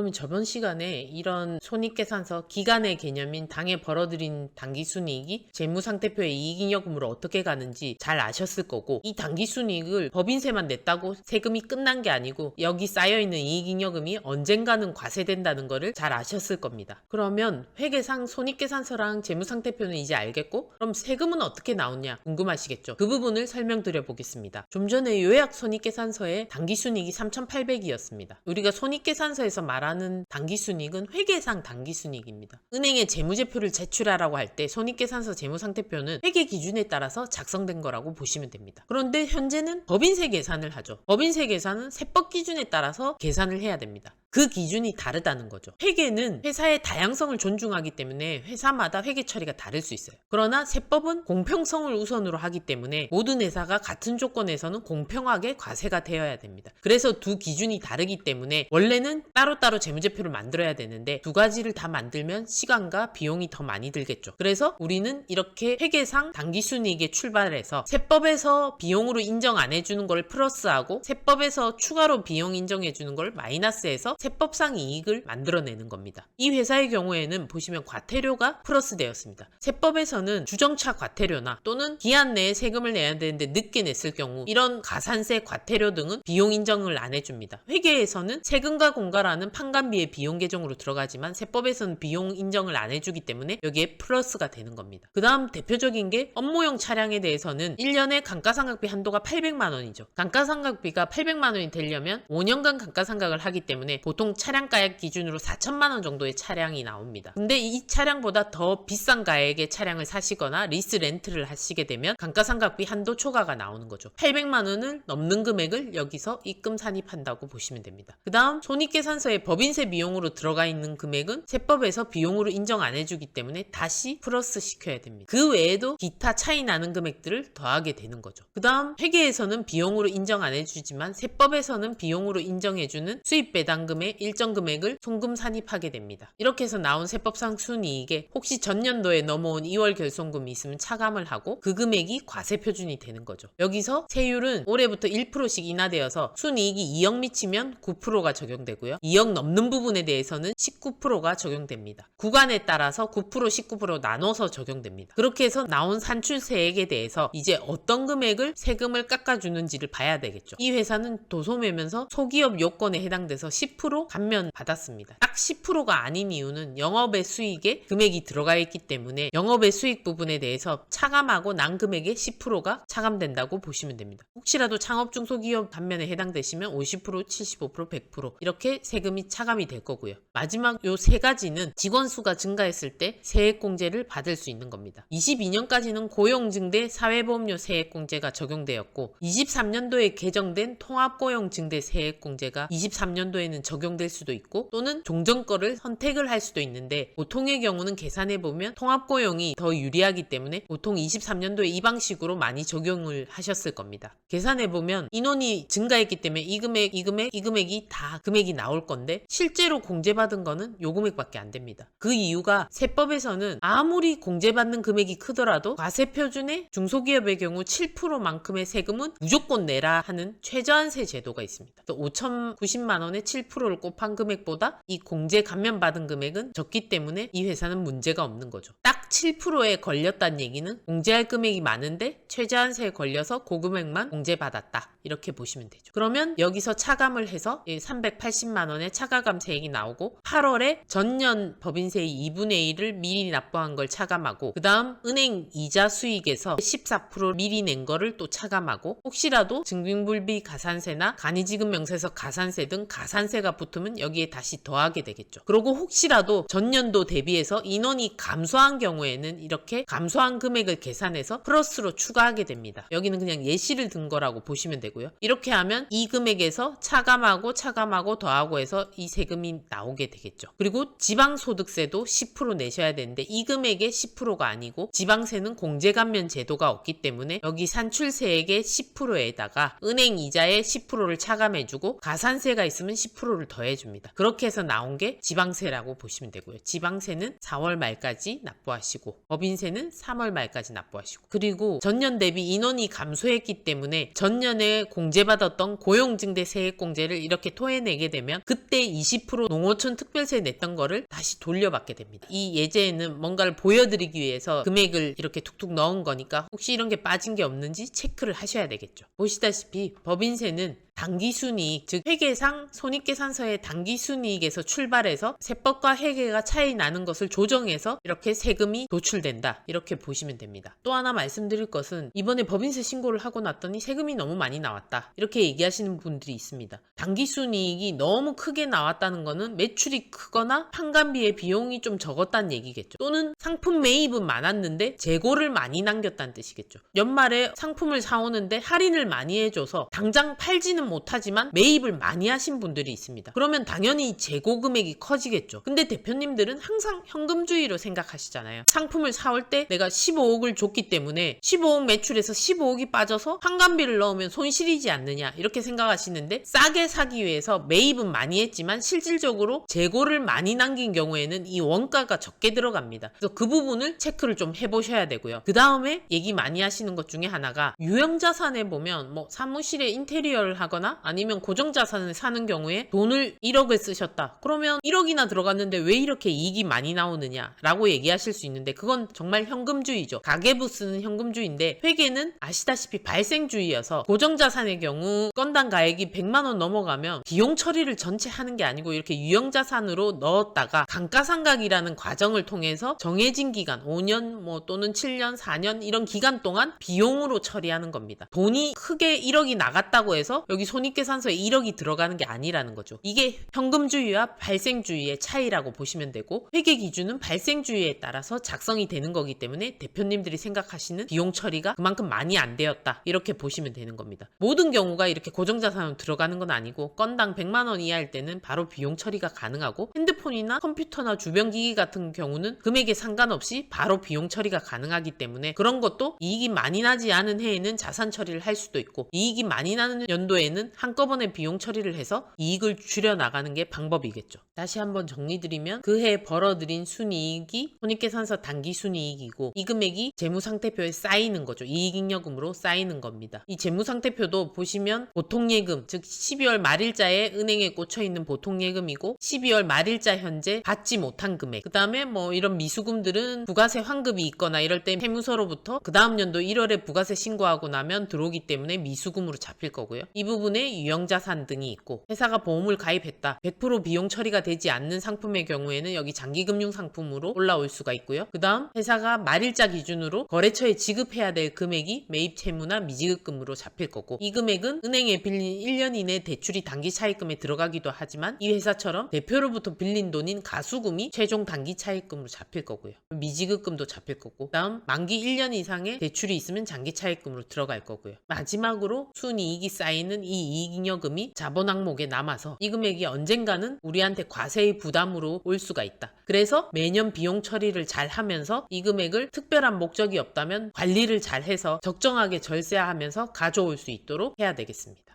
그러면 저번 시간에 이런 손익계산서 기간의 개념인 당에 벌어들인 당기순이익이 재무상태표의 이익잉여금으로 어떻게 가는지 잘 아셨을 거고, 이 당기순이익을 법인세만 냈다고 세금이 끝난 게 아니고 여기 쌓여있는 이익잉여금이 언젠가는 과세된다는 거를 잘 아셨을 겁니다. 그러면 회계상 손익계산서랑 재무상태표는 이제 알겠고, 그럼 세금은 어떻게 나오냐 궁금하시겠죠? 그 부분을 설명드려 보겠습니다. 좀 전에 요약 손익계산서에 당기순이익이 3,800이었습니다. 우리가 손익계산서에서 말하는 당기순이익은 회계상 당기순이익입니다. 은행에 재무제표를 제출하라고 할 때 손익계산서 재무상태표는 회계 기준에 따라서 작성된 거라고 보시면 됩니다. 그런데 현재는 법인세 계산을 하죠. 법인세 계산은 세법 기준에 따라서 계산을 해야 됩니다. 그 기준이 다르다는 거죠. 회계는 회사의 다양성을 존중하기 때문에 회사마다 회계 처리가 다를 수 있어요. 그러나 세법은 공평성을 우선으로 하기 때문에 모든 회사가 같은 조건에서는 공평하게 과세가 되어야 됩니다. 그래서 두 기준이 다르기 때문에 원래는 따로따로 재무제표를 만들어야 되는데 두 가지를 다 만들면 시간과 비용이 더 많이 들겠죠. 그래서 우리는 이렇게 회계상 당기순이익에 출발해서 세법에서 비용으로 인정 안 해주는 걸 플러스하고 세법에서 추가로 비용 인정해주는 걸 마이너스해서 세법상 이익을 만들어내는 겁니다. 이 회사의 경우에는 보시면 과태료가 플러스 되었습니다. 세법에서는 주정차 과태료나 또는 기한 내에 세금을 내야 되는데 늦게 냈을 경우 이런 가산세, 과태료 등은 비용 인정을 안 해줍니다. 회계에서는 세금과 공과라는 판관비의 비용 계정으로 들어가지만 세법에서는 비용 인정을 안 해주기 때문에 여기에 플러스가 되는 겁니다. 그 다음 대표적인 게 업무용 차량에 대해서는 1년에 감가상각비 한도가 800만 원이죠. 감가상각비가 800만 원이 되려면 5년간 감가상각을 하기 때문에 보통 차량 가액 기준으로 4천만 원 정도의 차량이 나옵니다. 근데 이 차량보다 더 비싼 가액의 차량을 사시거나 리스 렌트를 하시게 되면 감가상각비 한도 초과가 나오는 거죠. 800만 원을 넘는 금액을 여기서 입금 산입한다고 보시면 됩니다. 그 다음 손익계산서에 법인세 비용으로 들어가 있는 금액은 세법에서 비용으로 인정 안 해주기 때문에 다시 플러스 시켜야 됩니다. 그 외에도 기타 차이 나는 금액들을 더하게 되는 거죠. 그 다음 회계에서는 비용으로 인정 안 해주지만 세법에서는 비용으로 인정해주는 수입 배당금의 일정 금액을 송금 산입하게 됩니다. 이렇게 해서 나온 세법상 순이익에 혹시 전년도에 넘어온 2월 결손금이 있으면 차감을 하고 그 금액이 과세표준이 되는 거죠. 여기서 세율은 올해부터 1%씩 인하되어서 순이익이 2억 미치면 9%가 적용되고요. 2억 넘는 부분에 대해서는 19%가 적용됩니다. 구간에 따라서 9%, 19% 나눠서 적용됩니다. 그렇게 해서 나온 산출세액에 대해서 이제 어떤 금액을 세금을 깎아주는지를 봐야 되겠죠. 이 회사는 도소매면서 소기업 요건에 해당돼서 10% 감면 받았습니다. 딱 10%가 아닌 이유는 영업의 수익에 금액이 들어가 있기 때문에 영업의 수익 부분에 대해서 차감하고 난 금액의 10%가 차감된다고 보시면 됩니다. 혹시라도 창업 중소기업 감면에 해당되시면 50%, 75%, 100% 이렇게 세금이 차감이 될 거고요. 마지막 요 세 가지는 직원 수가 증가했을 때 세액공제를 받을 수 있는 겁니다. 22년까지는 고용증대 사회보험료 세액공제가 적용되었고 23년도에 개정된 통합고용증대 세액공제가 23년도에는 적용될 수도 있고 또는 종전거를 선택을 할 수도 있는데 보통의 경우는 계산해보면 통합고용이 더 유리하기 때문에 보통 23년도에 이 방식으로 많이 적용을 하셨을 겁니다. 계산해보면 인원이 증가했기 때문에 이 금액이 다 금액이 나올 건데 실제로 공제받은 거는 요 금액밖에 안 됩니다. 그 이유가 세법에서는 아무리 공제받는 금액이 크더라도 과세표준의 중소기업의 경우 7%만큼의 세금은 무조건 내라 하는 최저한세 제도가 있습니다. 또 5,090만 원에 7%를 곱한 금액보다 이 공제 감면받은 금액은 적기 때문에 이 회사는 문제가 없는 거죠. 딱 7%에 걸렸다는 얘기는 공제할 금액이 많은데 최저한세에 걸려서 그 금액만 공제받았다. 이렇게 보시면 되죠. 그러면 여기서 차감을 해서 380만 원의 차가감세액이 나오고 8월에 전년 법인세의 2분의 1을 미리 납부한 걸 차감하고 그 다음 은행 이자 수익에서 14% 미리 낸 거를 또 차감하고 혹시라도 증빙불비 가산세나 간이지급 명세서 가산세 등 가산세가 붙으면 여기에 다시 더하게 되겠죠. 그리고 혹시라도 전년도 대비해서 인원이 감소한 경우에는 이렇게 감소한 금액을 계산해서 플러스로 추가하게 됩니다. 여기는 그냥 예시를 든 거라고 보시면 되고요. 이렇게 하면 이 금액에서 차감하고 더하고 해서 이 세금이 나오게 되겠죠. 그리고 지방소득세도 10% 내셔야 되는데 이 금액의 10%가 아니고 지방세는 공제감면 제도가 없기 때문에 여기 산출세액의 10%에다가 은행 이자의 10%를 차감해주고 가산세가 있으면 10%를 더해줍니다. 그렇게 해서 나온 게 지방세라고 보시면 되고요. 지방세는 4월 말까지 납부하시고 납부하시고 법인세는 3월 말까지 납부하시고 그리고 전년 대비 인원이 감소했기 때문에 전년에 공제받았던 고용증대 세액공제를 이렇게 토해내게 되면 그때 20% 농어촌 특별세 냈던 거를 다시 돌려받게 됩니다. 이 예제에는 뭔가를 보여드리기 위해서 금액을 이렇게 툭툭 넣은 거니까 혹시 이런 게 빠진 게 없는지 체크를 하셔야 되겠죠. 보시다시피 법인세는 당기순이익, 즉 회계상 손익계산서의 당기순이익에서 출발해서 세법과 회계가 차이 나는 것을 조정해서 이렇게 세금이 도출된다. 이렇게 보시면 됩니다. 또 하나 말씀드릴 것은 이번에 법인세 신고를 하고 났더니 세금이 너무 많이 나왔다. 이렇게 얘기하시는 분들이 있습니다. 당기순이익이 너무 크게 나왔다는 거는 매출이 크거나 판관비의 비용이 좀 적었다는 얘기겠죠. 또는 상품 매입은 많았는데 재고를 많이 남겼다는 뜻이겠죠. 연말에 상품을 사오는데 할인을 많이 해줘서 당장 팔지는 못하지만 매입을 많이 하신 분들이 있습니다. 그러면 당연히 재고 금액이 커지겠죠. 근데 대표님들은 항상 현금주의로 생각하시잖아요. 상품을 사올 때 내가 15억을 줬기 때문에 15억 매출에서 15억이 빠져서 판관비를 넣으면 손실이지 않느냐 이렇게 생각하시는데 싸게 사기 위해서 매입은 많이 했지만 실질적으로 재고를 많이 남긴 경우에는 이 원가가 적게 들어갑니다. 그래서 그 부분을 체크를 좀 해보셔야 되고요. 그 다음에 얘기 많이 하시는 것 중에 하나가 유형자산에 보면 뭐 사무실에 인테리어를 하거나 아니면 고정자산을 사는 경우에 돈을 1억을 쓰셨다. 그러면 1억이나 들어갔는데 왜 이렇게 이익이 많이 나오느냐 라고 얘기하실 수 있는데 그건 정말 현금주의죠. 가계부 쓰는 현금주의인데 회계는 아시다시피 발생주의여서 고정자산의 경우 건당 가액이 100만 원 넘어가면 비용 처리를 전체 하는 게 아니고 이렇게 유형자산으로 넣었다가 감가상각이라는 과정을 통해서 정해진 기간 5년 뭐 또는 7년 4년 이런 기간 동안 비용으로 처리하는 겁니다. 돈이 크게 1억이 나갔다고 해서 여기 손익계산서에 1억이 들어가는 게 아니라는 거죠. 이게 현금주의와 발생주의의 차이라고 보시면 되고 회계 기준은 발생주의에 따라서 작성이 되는 거기 때문에 대표님들이 생각하시는 비용 처리가 그만큼 많이 안 되었다 이렇게 보시면 되는 겁니다. 모든 경우가 이렇게 고정자산으로 들어가는 건 아니고 건당 100만 원 이하일 때는 바로 비용 처리가 가능하고 핸드폰이나 컴퓨터나 주변기기 같은 경우는 금액에 상관없이 바로 비용 처리가 가능하기 때문에 그런 것도 이익이 많이 나지 않은 해에는 자산 처리를 할 수도 있고 이익이 많이 나는 연도에는 한꺼번에 비용 처리를 해서 이익을 줄여나가는 게 방법이겠죠. 다시 한번 정리드리면 그 해 벌어들인 순이익이 손익계산서 당기순이익이고 이 금액이 재무상태표에 쌓이는 거죠. 이익잉여금으로 쌓이는 겁니다. 이 재무상태표도 보시면 보통예금, 즉 12월 말일자에 은행에 꽂혀있는 보통예금이고 12월 말일자 현재 받지 못한 금액 그 다음에 뭐 이런 미수금들은 부가세 환급이 있거나 이럴 때 세무서로부터 그 다음 연도 1월에 부가세 신고하고 나면 들어오기 때문에 미수금으로 잡힐 거고요. 이 부분에 유형자산 등이 있고 회사가 보험을 가입했다. 100% 비용 처리가 되지 않는 상품의 경우에는 여기 장기금융상품으로 올라올 수가 있고요. 그 다음 회사가 말일자 기준으로 거래처에 지급해야 될 금액이 매입채무나 미지급금으로 잡힐 거고 이 금액은 은행에 빌린 1년 이내 대출이 단기차입금에 들어가기도 하지만 이 회사처럼 대표로부터 빌린 돈인 가수금이 최종 단기차입금으로 잡힐 거고요. 미지급금도 잡힐 거고 그 다음 만기 1년 이상의 대출이 있으면 장기차입금으로 들어갈 거고요. 마지막으로 순이익이 쌓이는 이 이익잉여금이 자본 항목에 남아서 이 금액이 언젠가는 우리한테 과세의 부담으로 올 수가 있다. 그래서 매년 비용 처리를 잘 하면서 이 금액을 특별한 목적이 없다면 관리를 잘 해서 적정하게 절세하면서 가져올 수 있도록 해야 되겠습니다.